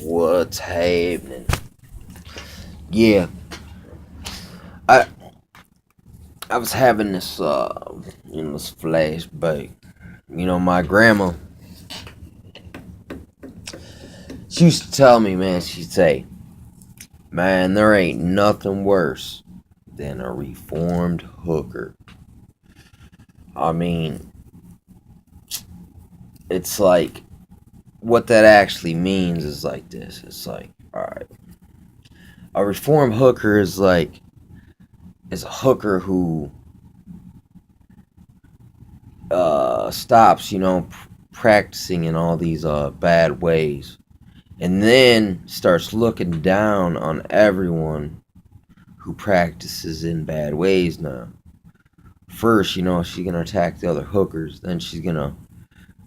What's happening? Yeah, I I was having this flashback. My grandma, she used to tell me, man, she'd say, "Man, there ain't nothing worse than a reformed hooker." I mean, it's like what that actually means is like this. It's like, all right, a reformed hooker is a hooker who stops, practicing in all these bad ways, and then starts looking down on everyone who practices in bad ways now. First, she's gonna attack the other hookers, then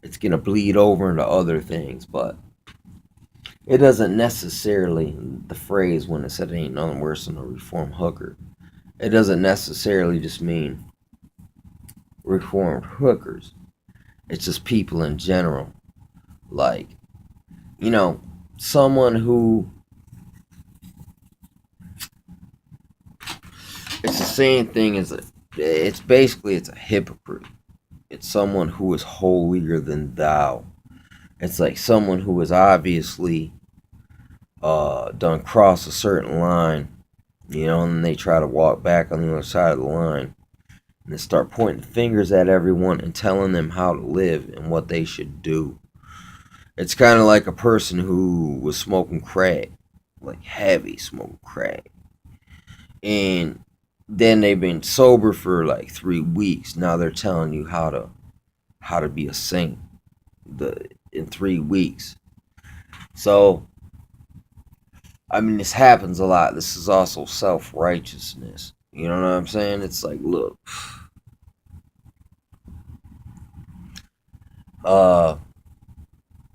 it's gonna bleed over into other things, but it doesn't necessarily, the phrase when it said it ain't nothing worse than a reformed hooker, it doesn't necessarily just mean reformed hookers. It's just people in general. Like, you know, someone who, it's the same thing as it's a hypocrite. It's someone who is holier than thou. It's like someone who is obviously done cross a certain line, and they try to walk back on the other side of the line, and they start pointing fingers at everyone and telling them how to live and what they should do. It's kind of like a person who was smoking crack, like heavy smoking crack, and then they've been sober for like 3 weeks. Now they're telling you how to be a saint in 3 weeks. So I mean, this happens a lot. This is also self righteousness. You know what I'm saying? It's like, look, uh,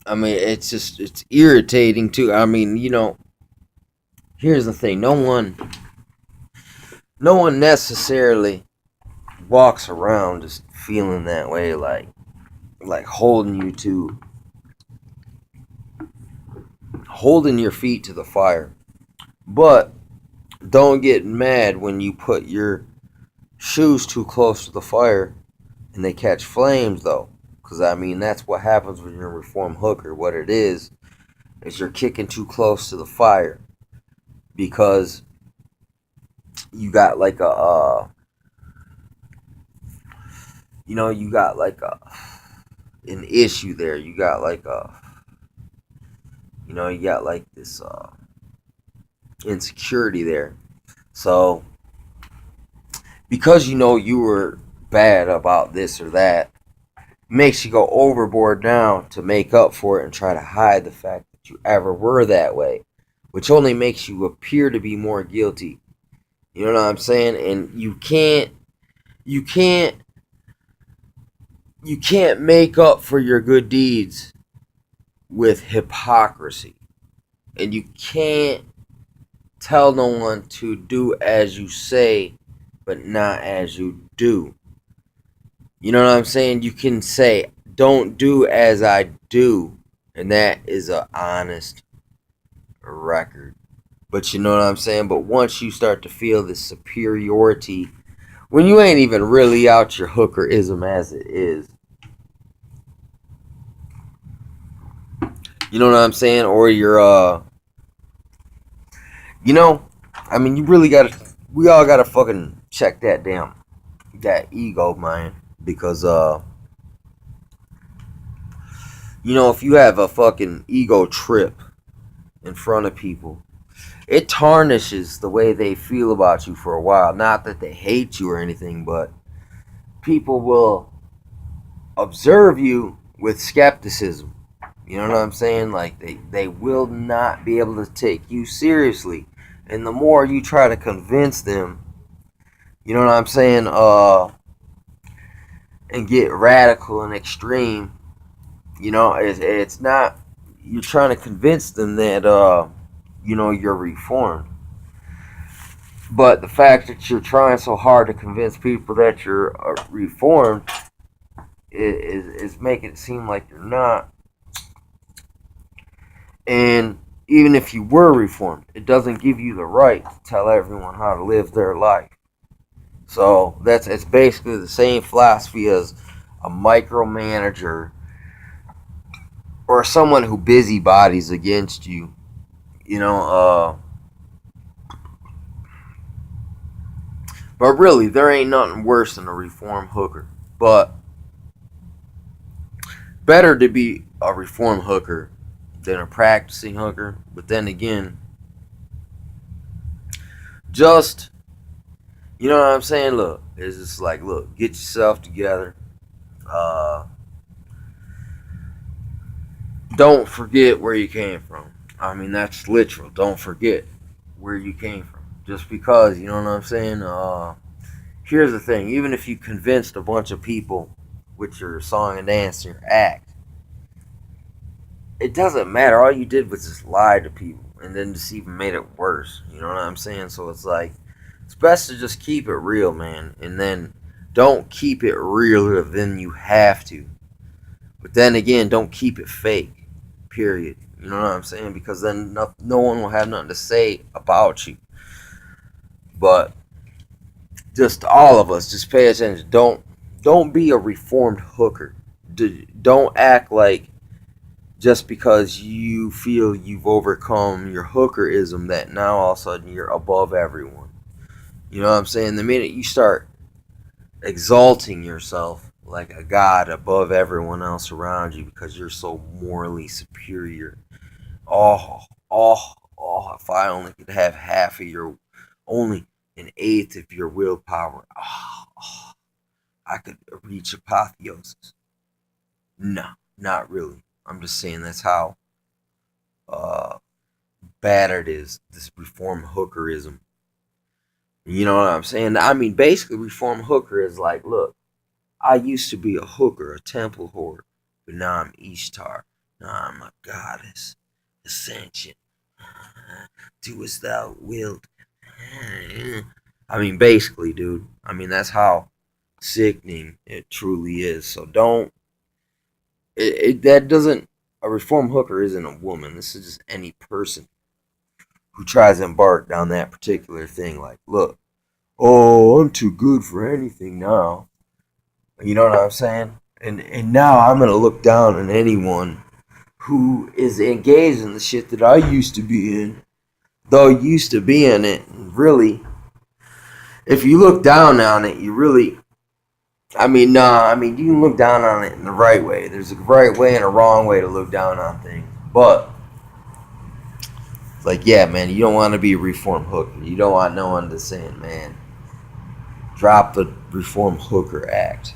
I mean, it's irritating too. I mean, here's the thing: no one necessarily walks around just feeling that way, like holding your feet to the fire. But don't get mad when you put your shoes too close to the fire and they catch flames, though. Because, I mean, that's what happens when you're a reformed hooker. What it is you're kicking too close to the fire. Because you got like you got like an issue there. You got like you got like this insecurity there. So, because you were bad about this or that, makes you go overboard now to make up for it and try to hide the fact that you ever were that way, which only makes you appear to be more guilty. You know what I'm saying? And you can't you can't make up for your good deeds with hypocrisy. And you can't tell no one to do as you say but not as you do. You know what I'm saying? You can say, don't do as I do, and that is an honest record. But you know what I'm saying? But once you start to feel this superiority, when you ain't even really out your hookerism as it is, you know what I'm saying? Or you're, I mean, you really gotta, we all gotta fucking check that ego, man. Because, if you have a fucking ego trip in front of people, it tarnishes the way they feel about you for a while. Not that they hate you or anything, but people will observe you with skepticism. You know what I'm saying? Like, they will not be able to take you seriously. And the more you try to convince them, you know what I'm saying, and get radical and extreme, it's not, you're trying to convince them that, you're reformed. But the fact that you're trying so hard to convince people that you're reformed is making it seem like you're not. And even if you were reformed, it doesn't give you the right to tell everyone how to live their life. So it's basically the same philosophy as a micromanager or someone who busybodies against you. You know, but really, there ain't nothing worse than a reformed hooker. But better to be a reformed hooker than a practicing hooker. But then again, just, you know what I'm saying? Look, it's just like, look, get yourself together. Uh, don't forget where you came from. I mean, that's literal. Don't forget where you came from. Just because, you know what I'm saying? Here's the thing. Even if you convinced a bunch of people with your song and dance and your act, it doesn't matter. All you did was just lie to people, and then just even made it worse. You know what I'm saying? So it's like, it's best to just keep it real, man. And then don't keep it realer than you have to. But then again, don't keep it fake. Period. You know what I'm saying? Because then no one will have nothing to say about you. But just all of us, just pay attention. Don't be a reformed hooker. Don't act like just because you feel you've overcome your hookerism that now all of a sudden you're above everyone. You know what I'm saying? The minute you start exalting yourself like a god above everyone else around you because you're so morally superior. Oh, if I only could have half of your, only an eighth of your willpower. I could reach apotheosis. No, not really. I'm just saying that's how uh, bad it is, this reform hookerism. You know what I'm saying? I mean, basically, reform hooker is like, look, I used to be a hooker, a temple whore, but now I'm Ishtar. Now I'm a goddess, ascension. Do as thou wilt. I mean, basically, dude. I mean, that's how sickening it truly is. So don't. That doesn't. A reform hooker isn't a woman. This is just any person who tries to embark down that particular thing. Like, look, oh, I'm too good for anything now. You know what I'm saying? And now I'm gonna look down on anyone who is engaged in the shit that I used to be in. Though I used to be in it, really, if you look down on it, you really, I mean, nah, I mean, you can look down on it in the right way. There's a right way and a wrong way to look down on things. But, like, yeah, man, you don't want to be a reform hooker. You don't want no one to say, man, drop the reform hooker act.